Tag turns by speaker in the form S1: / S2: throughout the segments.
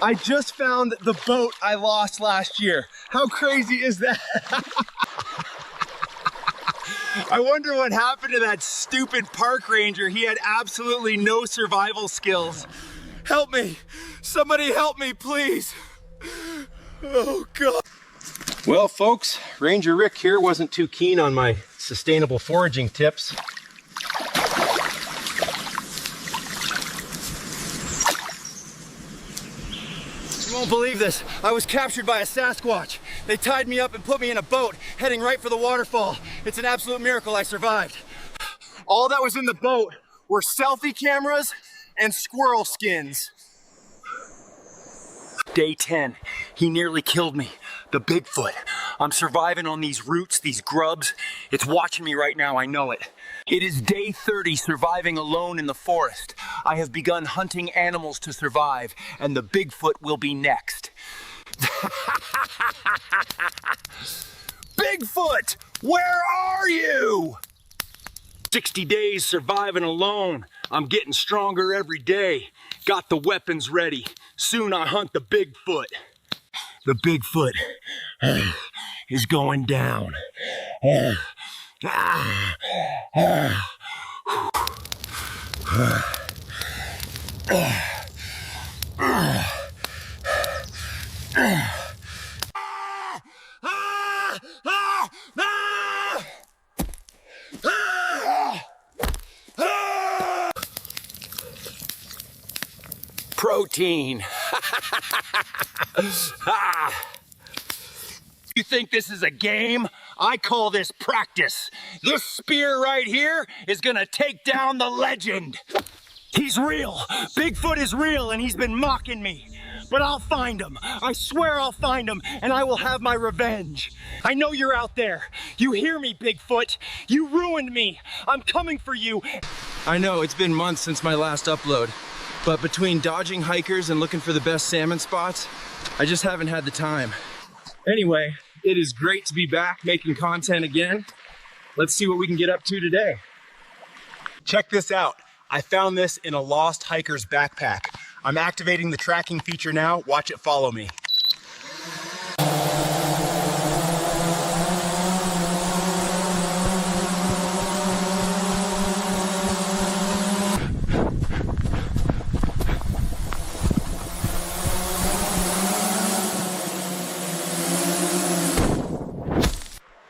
S1: I just found the boat I lost last year. How crazy is that? I wonder what happened to that stupid park ranger. He had absolutely no survival skills. Help me. Somebody help me, please. Oh, God. Well, folks, Ranger Rick here wasn't too keen on my sustainable foraging tips. You won't believe this. I was captured by a Sasquatch. They tied me up and put me in a boat, heading right for the waterfall. It's an absolute miracle I survived. All that was in the boat were selfie cameras and squirrel skins. Day 10, he nearly killed me. The Bigfoot. I'm surviving on these roots, these grubs. It's watching me right now, I know it. It is day 30, surviving alone in the forest. I have begun hunting animals to survive, and the Bigfoot will be next. Bigfoot, where are you? 60 days surviving alone. I'm getting stronger every day. Got the weapons ready. Soon I hunt the Bigfoot. The Bigfoot is going down. Protein. You think this is a game? I call this practice. This spear right here is gonna take down the legend. He's real. Bigfoot is real, and he's been mocking me. But I'll find him. I swear I'll find him, and I will have my revenge. I know you're out there. You hear me, Bigfoot. You ruined me. I'm coming for you. I know, it's been months since my last upload, but between dodging hikers and looking for the best salmon spots, I just haven't had the time. Anyway, it is great to be back making content again. Let's see what we can get up to today. Check this out. I found this in a lost hiker's backpack. I'm activating the tracking feature now. Watch it follow me.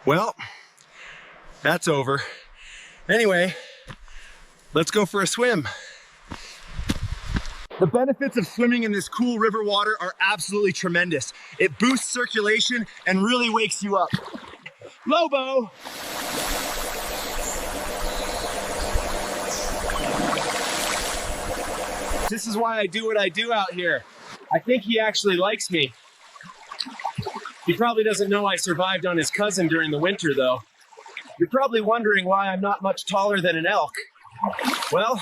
S1: Well, that's over. Anyway, let's go for a swim. The benefits of swimming in this cool river water are absolutely tremendous. It boosts circulation and really wakes you up. Lobo! This is why I do what I do out here. I think he actually likes me. He probably doesn't know I survived on his cousin during the winter, though. You're probably wondering why I'm not much taller than an elk. Well,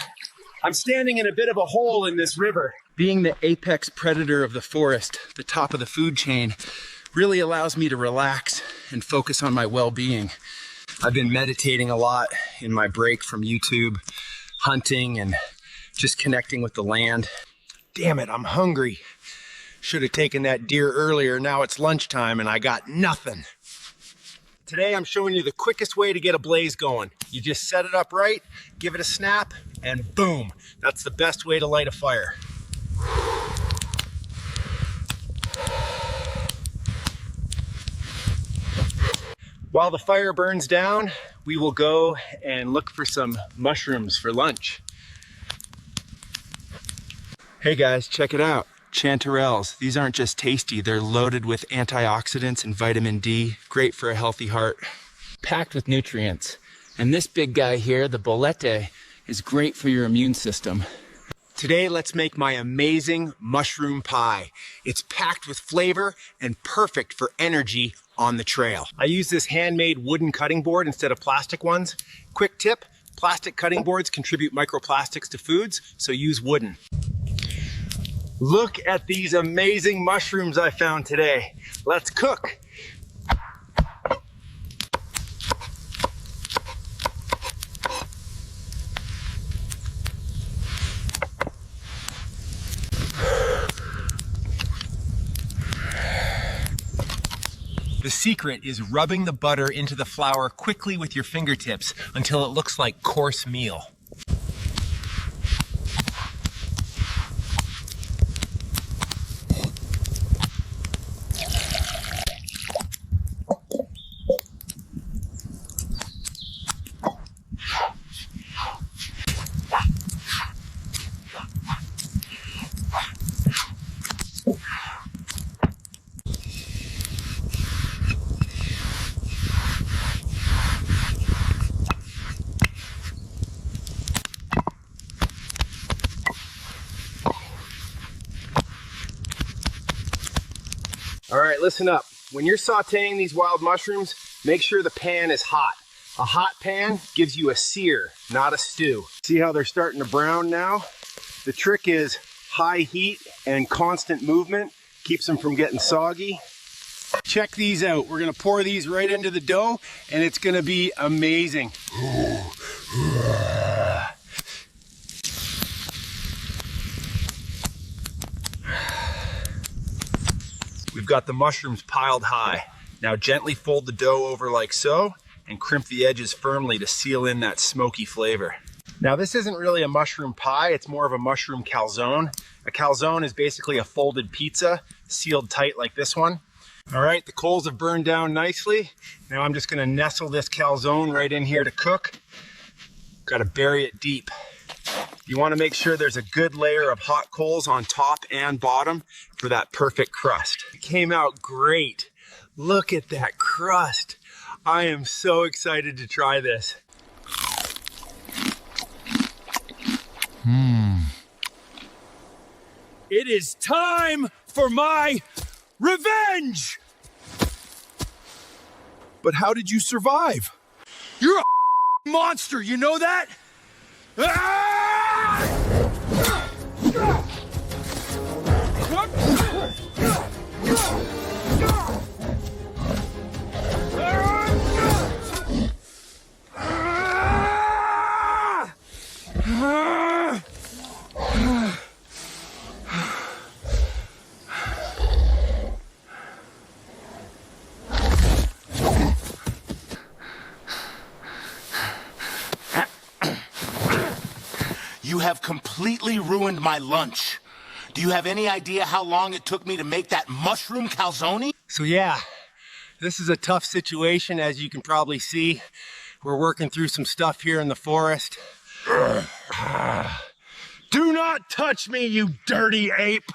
S1: I'm standing in a bit of a hole in this river. Being the apex predator of the forest, the top of the food chain, really allows me to relax and focus on my well-being. I've been meditating a lot in my break from YouTube, hunting, and just connecting with the land. Damn it, I'm hungry. Should have taken that deer earlier. Now it's lunchtime and I got nothing. Today I'm showing you the quickest way to get a blaze going. You just set it up right, give it a snap, and boom. That's the best way to light a fire. While the fire burns down, we will go and look for some mushrooms for lunch. Hey guys, check it out. Chanterelles. These aren't just tasty, they're loaded with antioxidants and vitamin D, great for a healthy heart. Packed with nutrients. And this big guy here, the bolete, is great for your immune system. Today, let's make my amazing mushroom pie. It's packed with flavor and perfect for energy on the trail. I use this handmade wooden cutting board instead of plastic ones. Quick tip, plastic cutting boards contribute microplastics to foods, so use wooden. Look at these amazing mushrooms I found today. Let's cook. The secret is rubbing the butter into the flour quickly with your fingertips until it looks like coarse meal. All right, listen up. When you're sauteing these wild mushrooms, make sure the pan is hot. A hot pan gives you a sear, not a stew. See how they're starting to brown now? The trick is high heat and constant movement keeps them from getting soggy. Check these out. We're gonna pour these right into the dough and it's gonna be amazing. We've got the mushrooms piled high. Now gently fold the dough over like so and crimp the edges firmly to seal in that smoky flavor. Now this isn't really a mushroom pie, it's more of a mushroom calzone. A calzone is basically a folded pizza, sealed tight like this one. All right, the coals have burned down nicely. Now I'm just gonna nestle this calzone right in here to cook. Gotta bury it deep. You wanna make sure there's a good layer of hot coals on top and bottom for that perfect crust. It came out great. Look at that crust. I am so excited to try this.
S2: It is time for my revenge!
S3: But how did you survive?
S2: You're a monster, you know that?
S4: You have completely ruined my lunch. Do you have any idea how long it took me to make that mushroom calzone?
S1: So yeah, this is a tough situation, as you can probably see. We're working through some stuff here in the forest.
S3: Do not touch me, you dirty ape!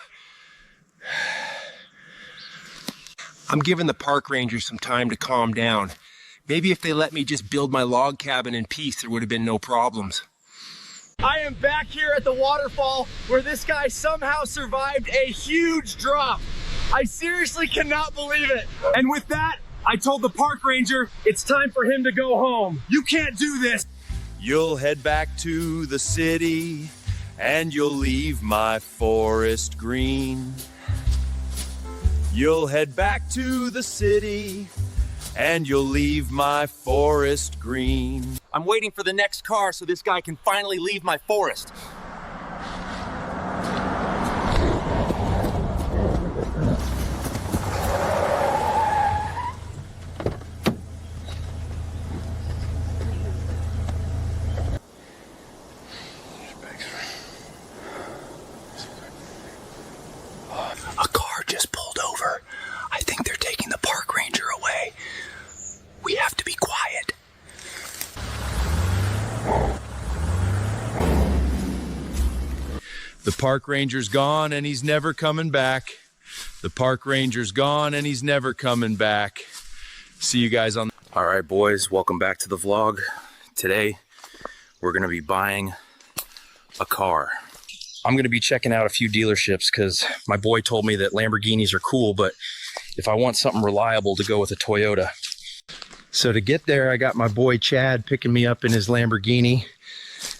S1: I'm giving the park rangers some time to calm down. Maybe if they let me just build my log cabin in peace, there would have been no problems. I am back here at the waterfall where this guy somehow survived a huge drop. I seriously cannot believe it. And with that, I told the park ranger it's time for him to go home. You can't do this.
S5: You'll head back to the city and you'll leave my forest green. You'll head back to the city and you'll leave my forest green.
S1: I'm waiting for the next car so this guy can finally leave my forest.
S4: A car just pulled over. I think they're taking the park ranger away. We have to be quiet.
S5: The park ranger's gone and he's never coming back. The park ranger's gone and he's never coming back. See you guys on.
S6: All right, boys, welcome back to the vlog. Today, we're gonna be buying a car. I'm gonna be checking out a few dealerships because my boy told me that Lamborghinis are cool, but if I want something reliable, to go with a Toyota. So to get there, I got my boy Chad picking me up in his Lamborghini,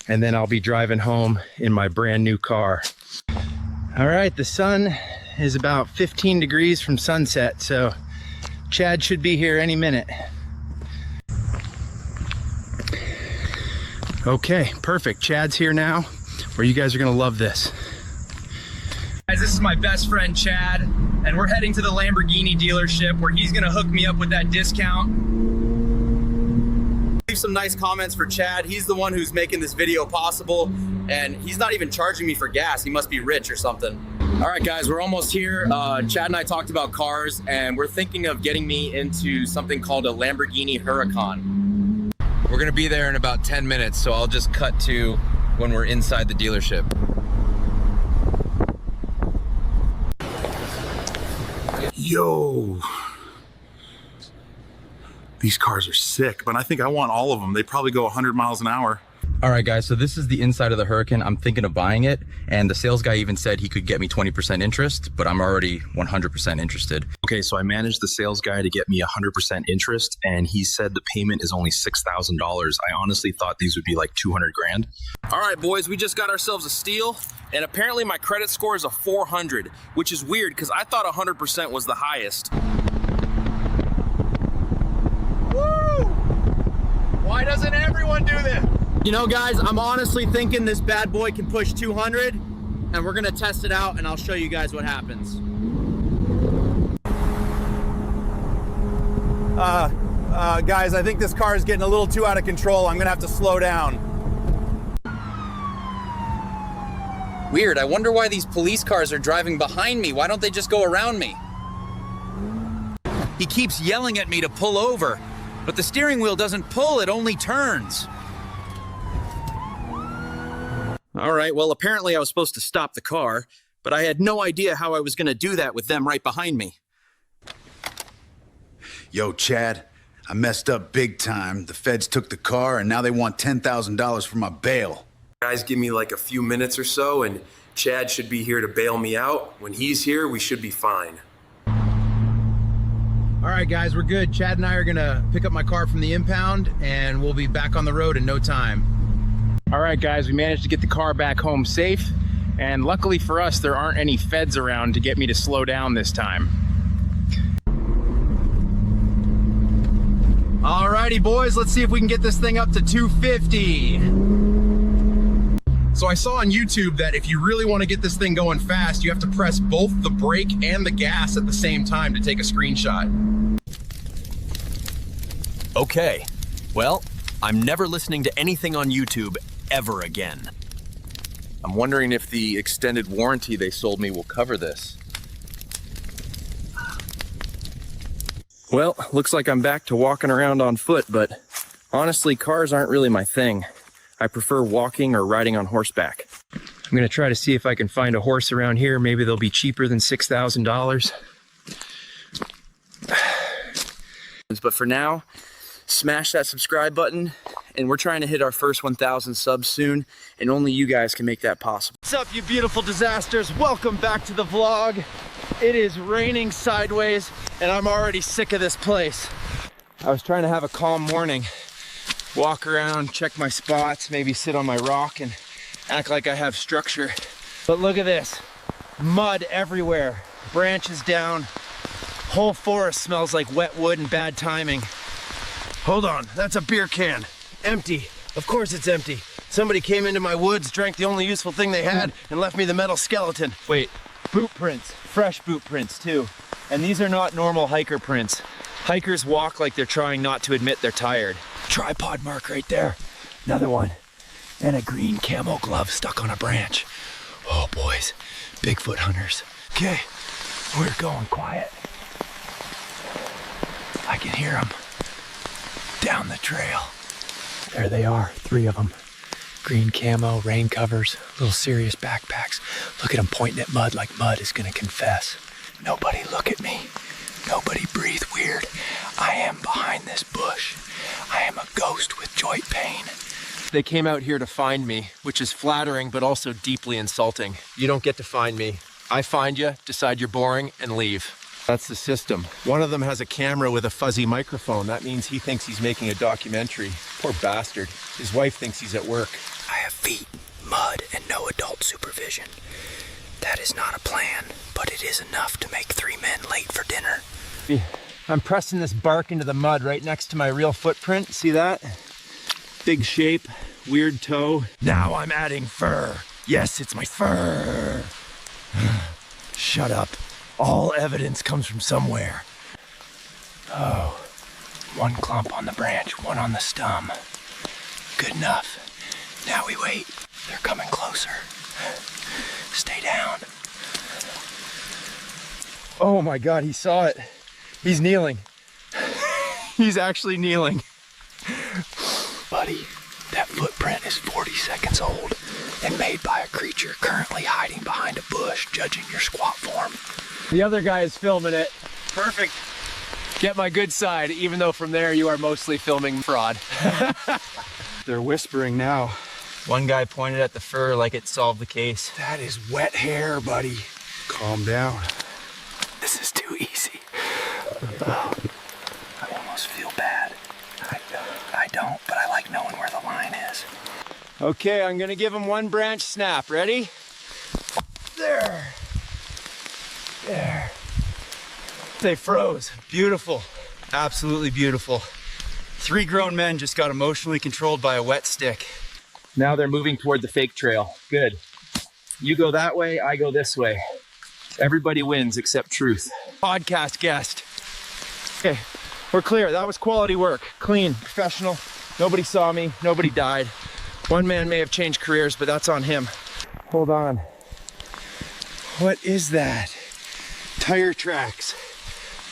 S6: and then I'll be driving home in my brand new car. All right, the sun is about 15 degrees from sunset, so Chad should be here any minute. Okay, perfect. Chad's here now, where you guys are gonna love this.
S2: Guys, this is my best friend, Chad.
S6: and we're heading to the Lamborghini dealership where he's gonna hook me up with that discount. Leave some nice comments for Chad. He's the one who's making this video possible, and he's not even charging me for gas. He must be rich or something. All right, guys, we're almost here. Chad and I talked about cars, and we're thinking of getting me into something called a Lamborghini Huracan. We're gonna be there in about 10 minutes, so I'll just cut to when we're inside the dealership.
S3: Yo. These cars are sick, but I think I want all of them. They probably go 100 miles an hour.
S6: All right, guys, so this is the inside of the Huracan. I'm thinking of buying it, and the sales guy even said he could get me 20% interest, but I'm already 100% interested. Okay, so I managed the sales guy to get me 100% interest, and he said the payment is only $6,000. I honestly thought these would be like 200 grand. All right, boys, we just got ourselves a steal, and apparently my credit score is a 400, which is weird because I thought 100% was the highest. Woo! Why doesn't everyone do this? You know, guys, I'm honestly thinking this bad boy can push 200, and we're gonna test it out, and I'll show you guys what happens.
S3: Guys, I think this car is getting a little too out of control. I'm gonna have to slow down.
S6: Weird, I wonder why these police cars are driving behind me. Why don't they just go around me? He keeps yelling at me to pull over, but the steering wheel doesn't pull, it only turns. All right, well, apparently I was supposed to stop the car, but I had no idea how I was gonna do that with them right behind me.
S2: Yo, Chad, I messed up big time. The feds took the car and now they want $10,000 for my bail.
S1: Guys, give me like a few minutes or so, and Chad should be here to bail me out. When he's here, we should be fine.
S6: All right, guys, we're good. Chad and I are gonna pick up my car from the impound, and we'll be back on the road in no time. All right, guys, we managed to get the car back home safe, and luckily for us, there aren't any feds around to get me to slow down this time. All righty, boys, let's see if we can get this thing up to 250. So I saw on YouTube that if you really want to get this thing going fast, you have to press both the brake and the gas at the same time to take a screenshot.
S7: Okay, well, I'm never listening to anything on YouTube ever again.
S6: I'm wondering if the extended warranty they sold me will cover this. Well, looks like I'm back to walking around on foot, but honestly, cars aren't really my thing. I prefer walking or riding on horseback. I'm gonna try to see if I can find a horse around here. Maybe they'll be cheaper than $6,000. But for now, smash that subscribe button, and we're trying to hit our first 1,000 subs soon, and only you guys can make that possible. What's up, you beautiful disasters? Welcome back to the vlog. It is raining sideways, and I'm already sick of this place. I was trying to have a calm morning, walk around, check my spots, maybe sit on my rock and act like I have structure. But look at this, mud everywhere, branches down, whole forest smells like wet wood and bad timing. Hold on, that's a beer can. Empty. Of course it's empty. Somebody came into my woods, drank the only useful thing they had, and left me the metal skeleton. Wait, boot prints. Fresh boot prints too. And these are not normal hiker prints. Hikers walk like they're trying not to admit they're tired. Tripod mark right there. Another one. And a green camo glove stuck on a branch. Oh boys, Bigfoot hunters. Okay, we're going quiet. I can hear them down the trail. There they are, 3 of them. Green camo, rain covers, little serious backpacks. Look at them pointing at mud like mud is gonna confess. Nobody look at me. Nobody breathe weird. I am behind this bush. I am a ghost with joint pain. They came out here to find me, which is flattering but also deeply insulting. You don't get to find me. I find you, decide you're boring, and leave. That's the system. One of them has a camera with a fuzzy microphone. That means he thinks he's making a documentary. Poor bastard. His wife thinks he's at work. I have feet, mud, and no adult supervision. That is not a plan, but it is enough to make 3 men late for dinner. I'm pressing this bark into the mud right next to my real footprint. See that? Big shape, weird toe. Now I'm adding fur. Yes, it's my fur. Shut up. All evidence comes from somewhere. Oh, one clump on the branch, one on the stem. Good enough. Now we wait. They're coming closer. Stay down. Oh my God, he saw it. He's kneeling. He's actually kneeling. Buddy, that footprint is 40 seconds old and made by a creature currently hiding behind a bush, judging your squat form.
S1: The other guy is filming it. Perfect. Get my good side, even though from there you are mostly filming fraud.
S3: They're whispering now.
S6: One guy pointed at the fur like it solved the case.
S3: That is wet hair, buddy. Calm down.
S6: This is too easy. Oh, I almost feel bad. I don't, but I like knowing where the line is.
S1: Okay, I'm gonna give him one branch snap. Ready? There. There. They froze. Beautiful. Absolutely beautiful.
S8: 3 grown men just got emotionally controlled by a wet stick.
S1: Now they're moving toward the fake trail. Good. You go that way, I go this way. Everybody wins except truth. Podcast guest. Okay, we're clear. That was quality work. Clean, professional. Nobody saw me, nobody died. One man may have changed careers, but that's on him. Hold on. What is that? Tire tracks.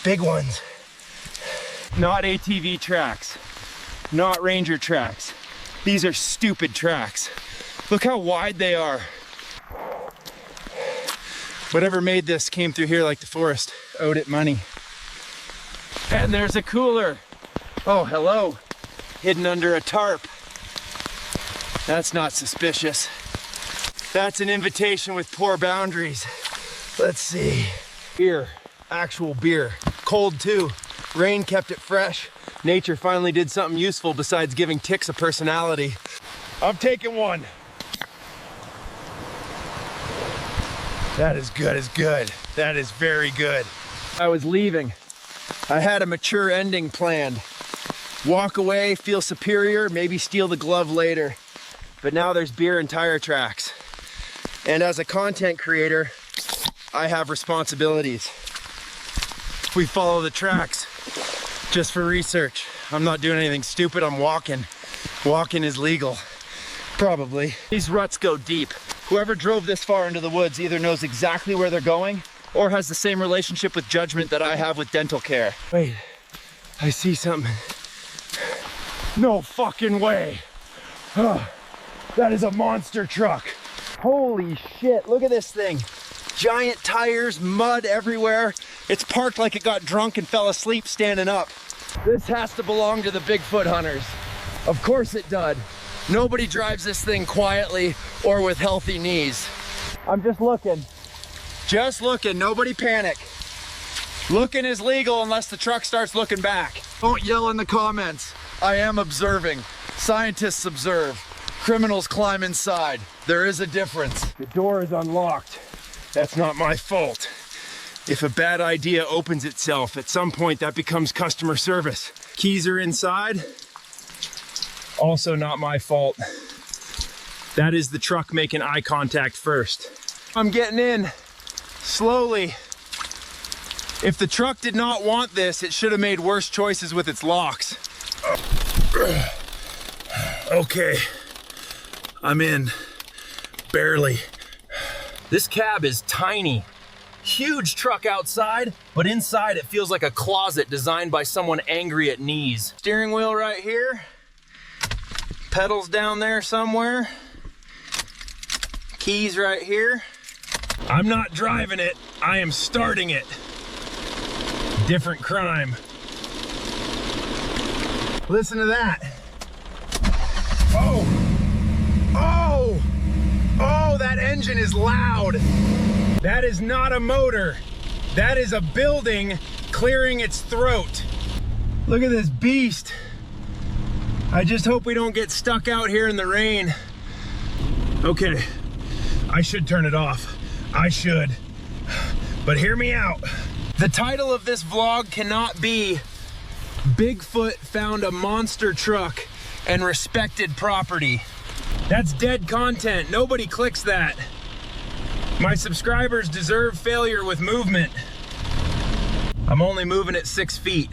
S1: Big ones. Not ATV tracks. Not Ranger tracks. These are stupid tracks. Look how wide they are. Whatever made this came through here like the forest. Owed it money. And there's a cooler. Oh, hello. Hidden under a tarp. That's not suspicious. That's an invitation with poor boundaries. Let's see. Beer. Actual beer. Cold too. Rain kept it fresh. Nature finally did something useful besides giving ticks a personality. I'm taking one. That is good as good. That is very good. I was leaving. I had a mature ending planned. Walk away, feel superior, maybe steal the glove later. But now there's beer and tire tracks. And as a content creator, I have responsibilities. We follow the tracks just for research. I'm not doing anything stupid, I'm walking. Walking is legal. Probably. These ruts go deep. Whoever drove this far into the woods either knows exactly where they're going or has the same relationship with judgment that I have with dental care. Wait, I see something. No fucking way. Oh, that is a monster truck. Holy shit, look at this thing. Giant tires, mud everywhere. It's parked like it got drunk and fell asleep standing up. This has to belong to the Bigfoot hunters. Of course it does. Nobody drives this thing quietly or with healthy knees. I'm just looking. Just looking, nobody panic. Looking is legal unless the truck starts looking back. Don't yell in the comments. I am observing. Scientists observe. Criminals climb inside. There is a difference. The door is unlocked. That's not my fault. If a bad idea opens itself, at some point that becomes customer service. Keys are inside. Also not my fault. That is the truck making eye contact first. I'm getting in, slowly. If the truck did not want this, it should have made worse choices with its locks.
S6: Okay, I'm in, barely. This cab is tiny. Huge truck outside, but inside it feels like a closet designed by someone angry at knees. Steering wheel right here. Pedals down there somewhere. Keys right here. I'm not driving it, I am starting it. Different crime. Listen to that. Oh, oh, oh, that engine is loud. That is not a motor. That is a building clearing its throat. Look at this beast. I just hope we don't get stuck out here in the rain. Okay, I should turn it off. I should. But hear me out. The title of this vlog cannot be Bigfoot found a monster truck and respected property. That's dead content. Nobody clicks that.
S5: My subscribers deserve failure with movement. I'm only moving at 6 feet,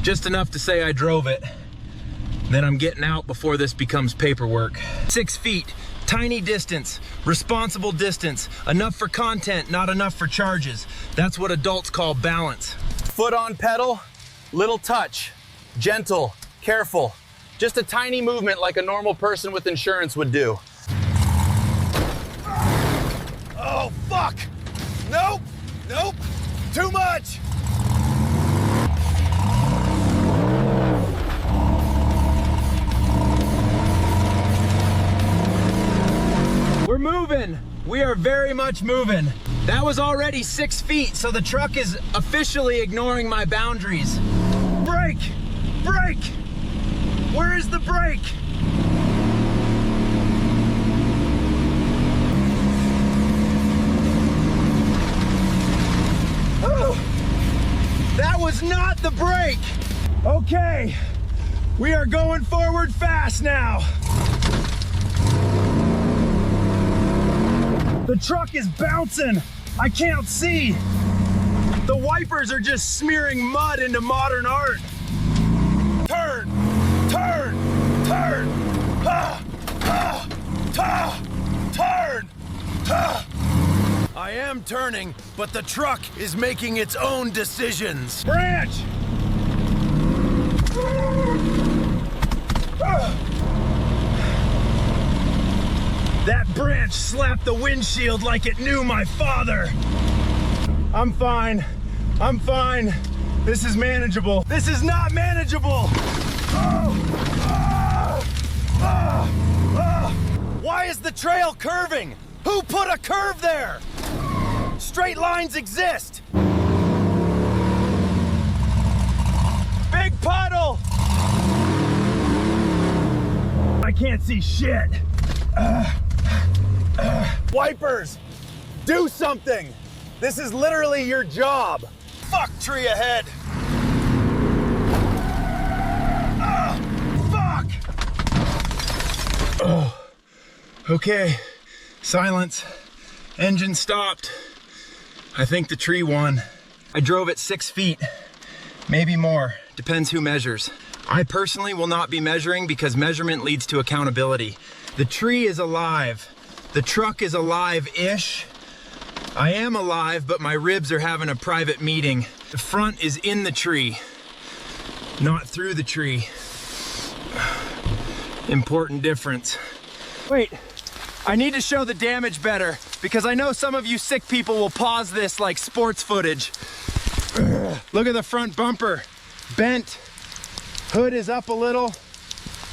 S5: just enough to say I drove it. Then I'm getting out before this becomes paperwork. 6 feet, tiny distance, responsible distance, enough for content, not enough for charges. That's what adults call balance.
S3: Foot on pedal, little touch, gentle, careful. Just a tiny movement like a normal person with insurance would do. Oh, fuck! Nope, nope, too much!
S5: We're moving. We are very much moving. That was already 6 feet, so the truck is officially ignoring my boundaries. Brake! Brake! Where is the brake? Oh, that was not the brake. Okay, we are going forward fast now. The truck is bouncing. I can't see. The wipers are just smearing mud into modern art. Turn, turn, turn, turn.
S3: I am turning, but the truck is making its own decisions.
S5: Branch! That branch slapped the windshield like it knew my father. I'm fine. I'm fine. This is manageable. This is not manageable.
S3: Why is the trail curving? Who put a curve there? Straight lines exist.
S5: Big puddle! I can't see shit.
S3: Wipers, do something. This is literally your job. Fuck, tree ahead.
S5: Fuck! Oh, okay. Silence. Engine stopped. I think the tree won. I drove at 6 feet, maybe more. Depends who measures. I personally will not be measuring because measurement leads to accountability. The tree is alive. The truck is alive-ish. I am alive, but my ribs are having a private meeting. The front is in the tree, not through the tree. Important difference. Wait, I need to show the damage better because I know some of you sick people will pause this like sports footage. Look at the front bumper, bent. Hood is up a little.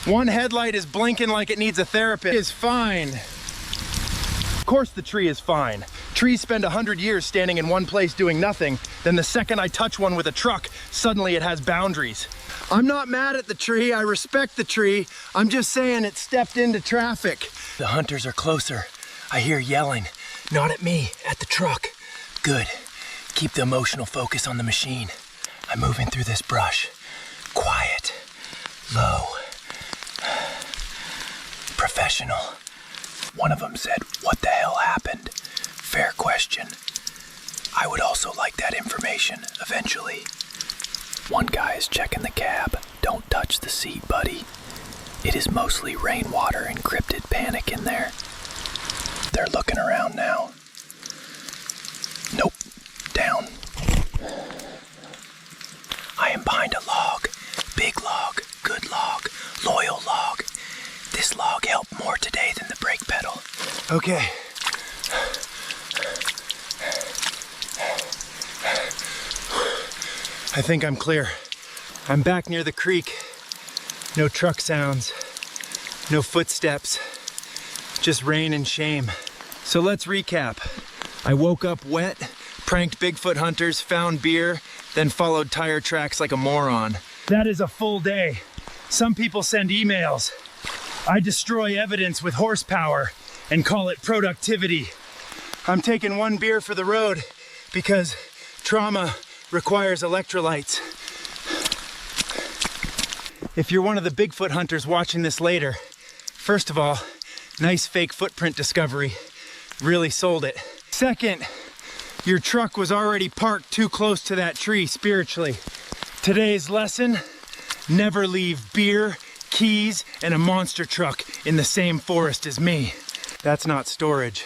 S5: One headlight is blinking like it needs a therapist. It is fine. Of course the tree is fine. Trees spend 100 years standing in one place doing nothing. Then the second I touch one with a truck, suddenly it has boundaries. I'm not mad at the tree. I respect the tree. I'm just saying it stepped into traffic. The hunters are closer. I hear yelling. Not at me, at the truck. Good. Keep the emotional focus on the machine. I'm moving through this brush. Quiet. Low. Professional. One of them said, "What the hell happened?" Fair question. I would also like that information eventually. One guy is checking the cab. Don't touch the seat, buddy. It is mostly rainwater and cryptid panic in there. They're looking around now. Nope. Down. I am behind a log. Big log. Good log. Loyal log. This log helped more today than the brake pedal. Okay. I think I'm clear. I'm back near the creek. No truck sounds. No footsteps. Just rain and shame. So let's recap. I woke up wet, pranked Bigfoot hunters, found beer, then followed tire tracks like a moron. That is a full day. Some people send emails. I destroy evidence with horsepower and call it productivity. I'm taking one beer for the road because trauma requires electrolytes. If you're one of the Bigfoot hunters watching this later, first of all, nice fake footprint discovery. Really sold it. Second, your truck was already parked too close to that tree spiritually. Today's lesson, never leave beer, keys, and a monster truck in the same forest as me. That's not storage.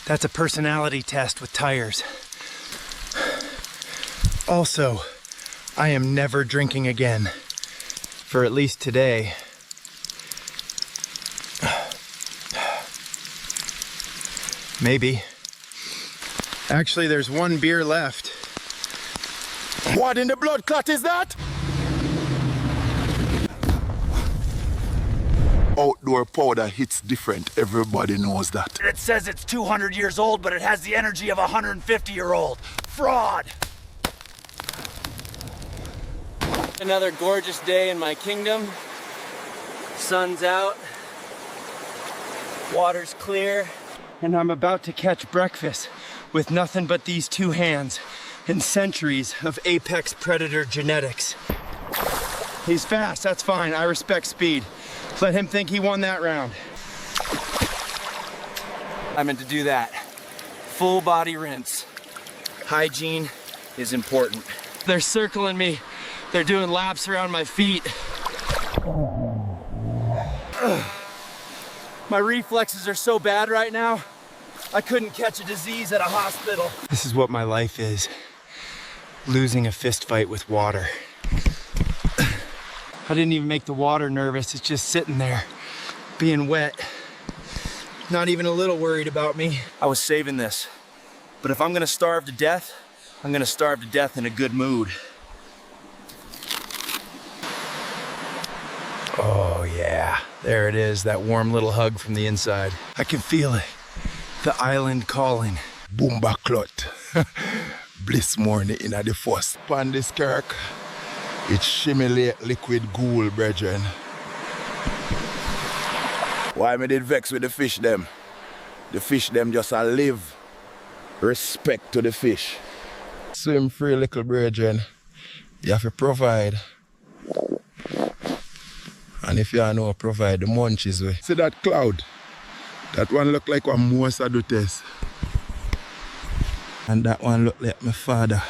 S5: That's a personality test with tires. Also, I am never drinking again. For at least today. Maybe. Actually, there's one beer left.
S4: What in the blood clot is that? Outdoor powder hits different. Everybody knows that.
S8: It says it's 200 years old, but it has the energy of a 150-year-old. Fraud!
S9: Another gorgeous day in my kingdom. Sun's out. Water's clear.
S5: And I'm about to catch breakfast with nothing but these two hands and centuries of apex predator genetics. He's fast, that's fine. I respect speed. Let him think he won that round.
S9: I meant to do that. Full body rinse. Hygiene is important. They're circling me. They're doing laps around my feet. My reflexes are so bad right now, I couldn't catch a disease at a hospital.
S5: This is what my life is. Losing a fist fight with water. I didn't even make the water nervous. It's just sitting there, being wet. Not even a little worried about me.
S9: I was saving this. But if I'm gonna starve to death, I'm gonna starve to death in a good mood.
S5: Oh yeah, there it is, that warm little hug from the inside. I can feel it, the island calling.
S4: Boomba clot. Bliss morning in the first. Pan this kirk, it shimmy liquid ghoul, brethren. Why me did vex with the fish them? The fish them just a live. Respect to the fish. Swim free, little brethren. You have to provide. And if you know provide the munchies way. See that cloud? That one look like one Mosa Dutes. And that one look like my father.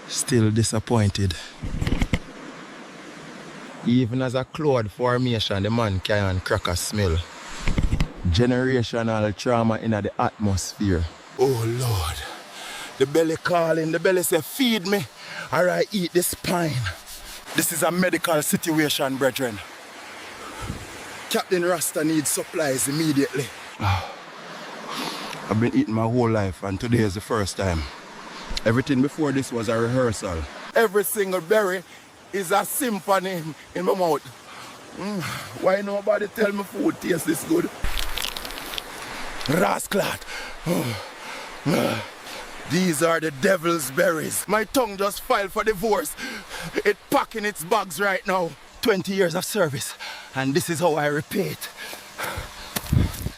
S4: Still disappointed. Even as a cloud formation, the man can crack a smell. Generational trauma in the atmosphere. Oh Lord. The belly calling, the belly say feed me or I eat the spine. This is a medical situation, brethren. Captain Rasta needs supplies immediately. I've been eating my whole life and today is the first time. Everything before this was a rehearsal. Every single berry is a symphony in my mouth. Why nobody tell me food tastes this good? Rasclat. These are the devil's berries. My tongue just filed for divorce. It's packing its bags right now. 20 years of service, and this is how I repay it.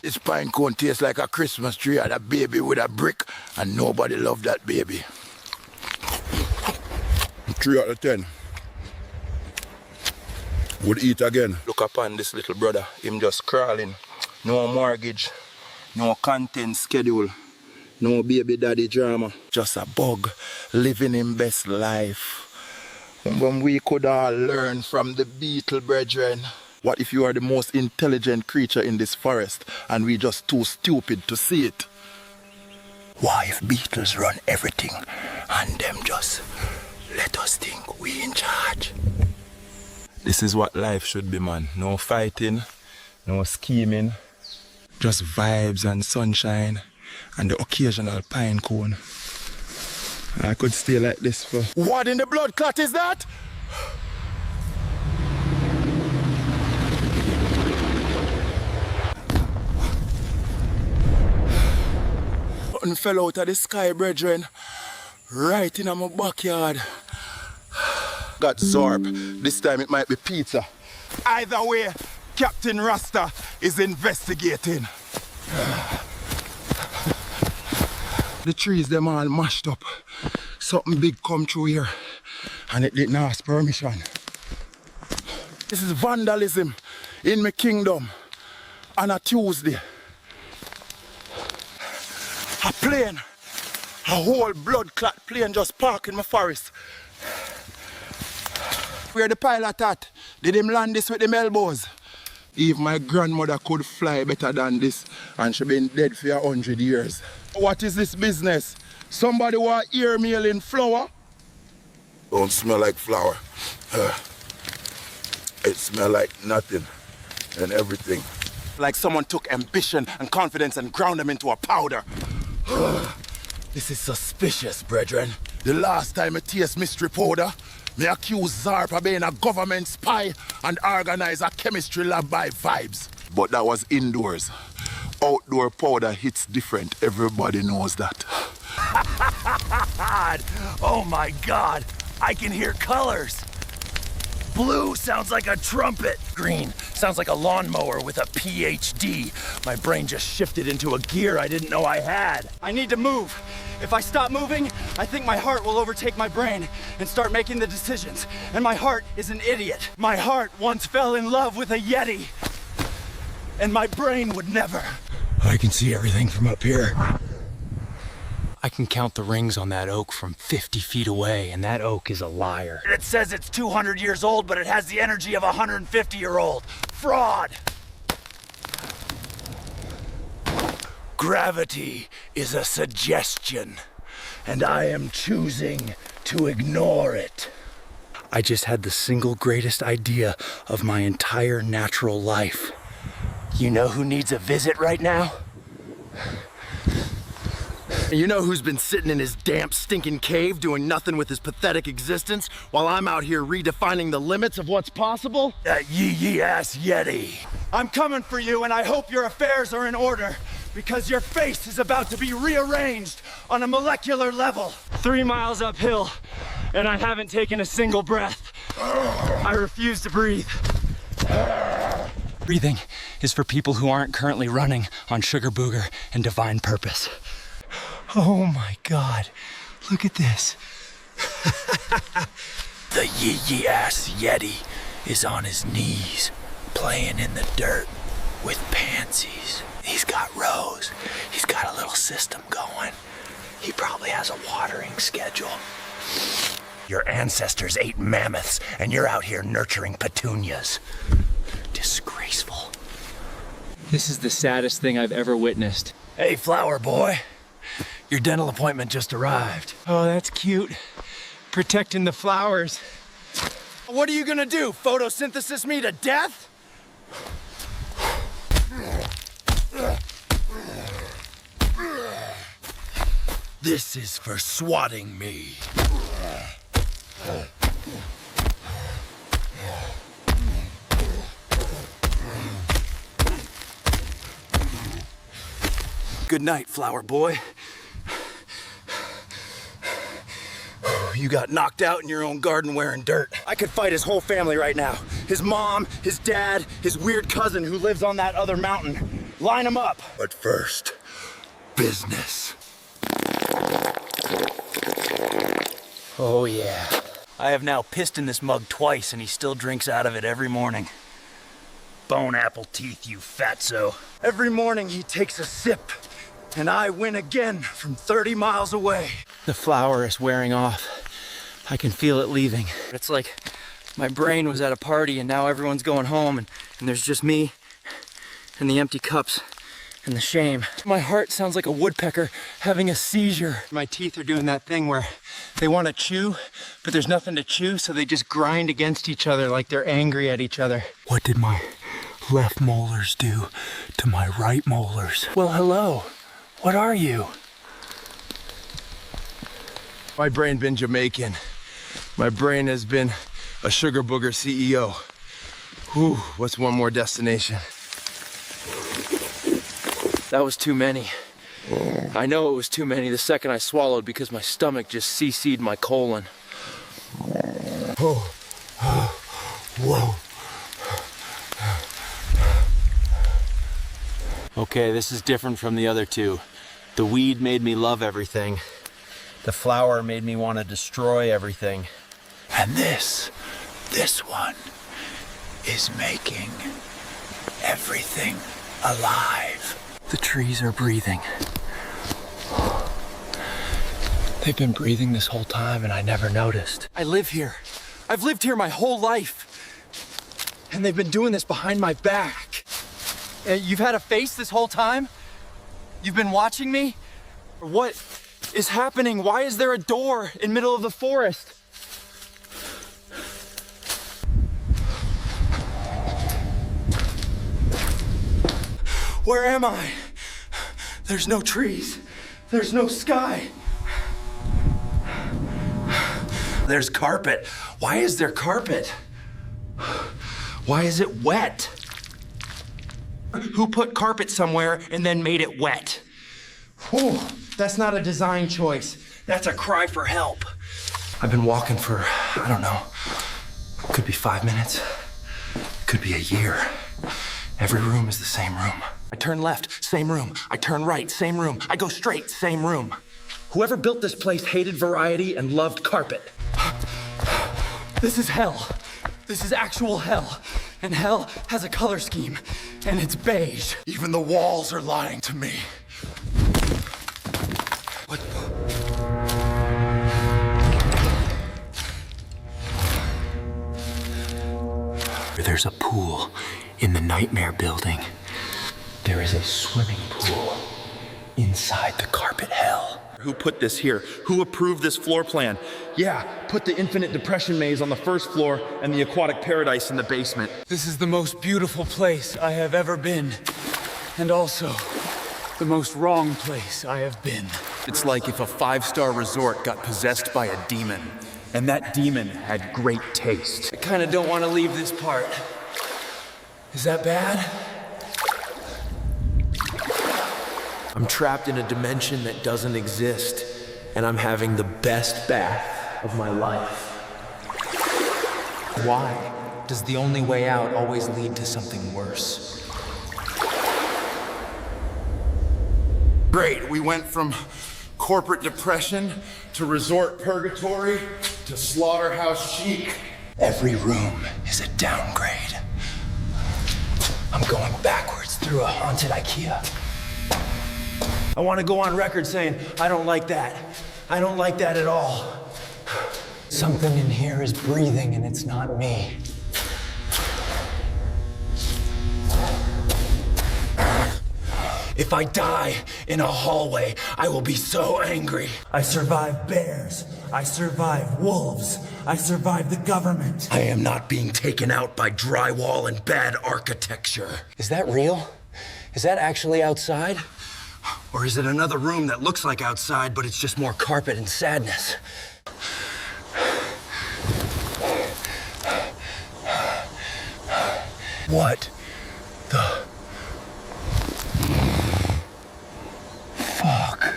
S4: This pine cone tastes like a Christmas tree and a baby with a brick, and nobody loved that baby. 3 out of 10. Would eat again. Look upon this little brother, him just crawling. No mortgage, no content schedule. No baby daddy drama, just a bug living his best life. When we could all learn from the beetle, brethren. What if you are the most intelligent creature in this forest and we just too stupid to see it? Why if beetles run everything and them just let us think we in charge? This is what life should be, man. No fighting, no scheming, just vibes and sunshine. And the occasional pine cone. I could stay like this for... What in the blood clot is that? Something fell out of the sky, brethren. Right in my backyard. Got Zorb. This time it might be pizza. Either way, Captain Rasta is investigating. The trees, them all mashed up. Something big come through here and it didn't ask permission. This is vandalism in my kingdom on a Tuesday. A plane, a whole blood clot plane just parked in my forest. Where the pilot at? Did him land this with them elbows? If my grandmother could fly better than this, and she been dead for 100 years. What is this business? Somebody want ear meal in flour? Don't smell like flour. It smell like nothing and everything. Like someone took ambition and confidence and ground them into a powder. This is suspicious, brethren. The last time I taste mystery powder, me accuse Zarp of being a government spy and organize a chemistry lab by vibes. But that was indoors. Outdoor powder hits different. Everybody knows that.
S8: Oh my God, I can hear colors. Blue sounds like a trumpet. Green sounds like a lawnmower with a PhD. My brain just shifted into a gear I didn't know I had.
S9: I need to move. If I stop moving, I think my heart will overtake my brain and start making the decisions. And my heart is an idiot. My heart once fell in love with a Yeti. And my brain would never.
S8: I can see everything from up here. I can count the rings on that oak from 50 feet away, and that oak is a liar. It says it's 200 years old, but it has the energy of a 150-year-old. Fraud! Gravity is a suggestion, and I am choosing to ignore it. I just had the single greatest idea of my entire natural life. You know who needs a visit right now? You know who's been sitting in his damp, stinking cave doing nothing with his pathetic existence while I'm out here redefining the limits of what's possible? That yee-ass Yeti.
S9: I'm coming for you, and I hope your affairs are in order, because your face is about to be rearranged on a molecular level. 3 miles uphill, and I haven't taken a single breath. I refuse to breathe. Breathing is for people who aren't currently running on sugar booger and divine purpose. Oh my God, look at this.
S8: The yee-ass Yeti is on his knees, playing in the dirt with pansies. He's got rows. He's got a little system going. He probably has a watering schedule. Your ancestors ate mammoths, and you're out here nurturing petunias. Disgraceful.
S9: This is the saddest thing I've ever witnessed.
S8: Hey, flower boy. Your dental appointment just arrived.
S9: Oh, that's cute. Protecting the flowers.
S8: What are you gonna do? Photosynthesis me to death? This is for swatting me. Good night, flower boy. You got knocked out in your own garden wearing dirt. I could fight his whole family right now. His mom, his dad, his weird cousin who lives on that other mountain. Line them up.
S4: But first, business.
S8: Oh yeah. I have now pissed in this mug twice and he still drinks out of it every morning. Bone apple teeth, you fatso.
S9: Every morning he takes a sip, and I win again from 30 miles away.
S8: The flower is wearing off. I can feel it leaving. It's like my brain was at a party and now everyone's going home and there's just me and the empty cups and the shame. My heart sounds like a woodpecker having a seizure.
S9: My teeth are doing that thing where they want to chew, but there's nothing to chew, so they just grind against each other like they're angry at each other.
S8: What did my left molars do to my right molars? Well, hello. What are you?
S5: My brain been Jamaican. My brain has been a sugar booger CEO. Whew, what's one more destination?
S8: That was too many. I know it was too many the second I swallowed because my stomach just CC'd my colon.
S5: Whoa.
S7: Okay, this is different from the other two. The weed made me love everything. The flower made me want to destroy everything.
S8: And this one is making everything alive. The trees are breathing. They've been breathing this whole time and I never noticed.
S5: I live here. I've lived here my whole life. And they've been doing this behind my back. You've had a face this whole time? You've been watching me? What is happening? Why is there a door in the middle of the forest? Where am I? There's no trees. There's no sky. There's carpet. Why is there carpet? Why is it wet? Who put carpet somewhere and then made it wet? Whew, that's not a design choice. That's a cry for help. I've been walking for, I don't know, could be 5 minutes, could be a year. Every room is the same room. I turn left, same room. I turn right, same room. I go straight, same room. Whoever built this place hated variety and loved carpet. This is hell. This is actual hell. And hell has a color scheme, and it's beige. Even the walls are lying to me. What?
S8: There's a pool in the Nightmare Building. There is a swimming pool inside the carpet hell.
S3: Who put this here? Who approved this floor plan? Yeah, put the infinite depression maze on the first floor and the aquatic paradise in the basement.
S9: This is the most beautiful place I have ever been, and also the most wrong place I have been.
S3: It's like if a 5-star resort got possessed by a demon, and that demon had great taste.
S9: I kind of don't want to leave this part. Is that bad?
S8: I'm trapped in a dimension that doesn't exist, and I'm having the best bath of my life. Why does the only way out always lead to something worse?
S3: Great, we went from corporate depression to resort purgatory to slaughterhouse chic.
S8: Every room is a downgrade. I'm going backwards through a haunted IKEA.
S5: I want to go on record saying, I don't like that. I don't like that at all.
S8: Something in here is breathing and it's not me.
S5: If I die in a hallway, I will be so angry. I survived bears. I survived wolves. I survived the government. I am not being taken out by drywall and bad architecture.
S8: Is that real? Is that actually outside?
S5: Or is it another room that looks like outside, but it's just more carpet and sadness? What the fuck?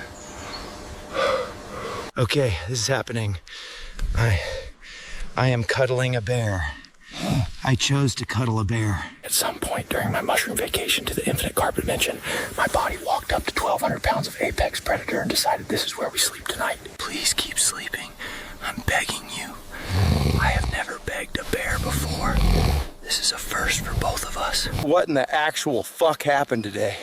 S5: Okay, this is happening. I am cuddling a bear. I chose to cuddle a bear.
S8: At some point during my mushroom vacation to the infinite carpet dimension, my body walked up to 1,200 pounds of apex predator and decided this is where we sleep tonight. Please keep sleeping. I'm begging you. I have never begged a bear before. This is a first for both of us.
S3: What in the actual fuck happened today?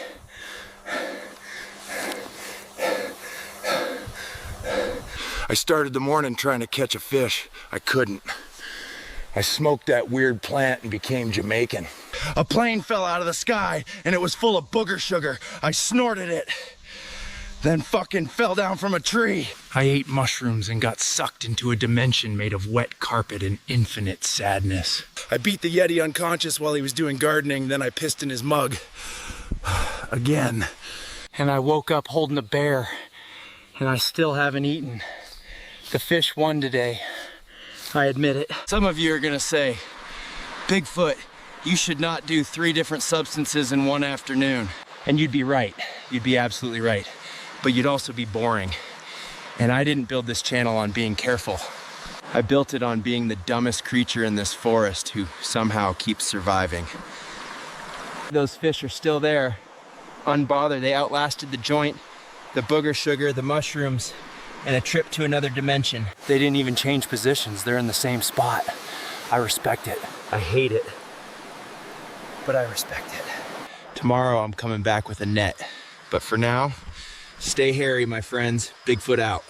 S3: I started the morning trying to catch a fish. I couldn't. I smoked that weird plant and became Jamaican.
S5: A plane fell out of the sky and it was full of booger sugar. I snorted it, then fucking fell down from a tree. I ate mushrooms and got sucked into a dimension made of wet carpet and infinite sadness. I beat the Yeti unconscious while he was doing gardening, then I pissed in his mug. Again. And I woke up holding a bear, and I still haven't eaten. The fish won today. I admit it. Some of you are gonna say, Bigfoot, you should not do 3 different substances in one afternoon. And you'd be right. You'd be absolutely right. But you'd also be boring. And I didn't build this channel on being careful. I built it on being the dumbest creature in this forest who somehow keeps surviving. Those fish are still there, unbothered. They outlasted the joint, the booger sugar, the mushrooms, and a trip to another dimension. They didn't even change positions. They're in the same spot. I respect it. I hate it, but I respect it. Tomorrow I'm coming back with a net, but for now,
S7: Stay hairy, my friends. Bigfoot out.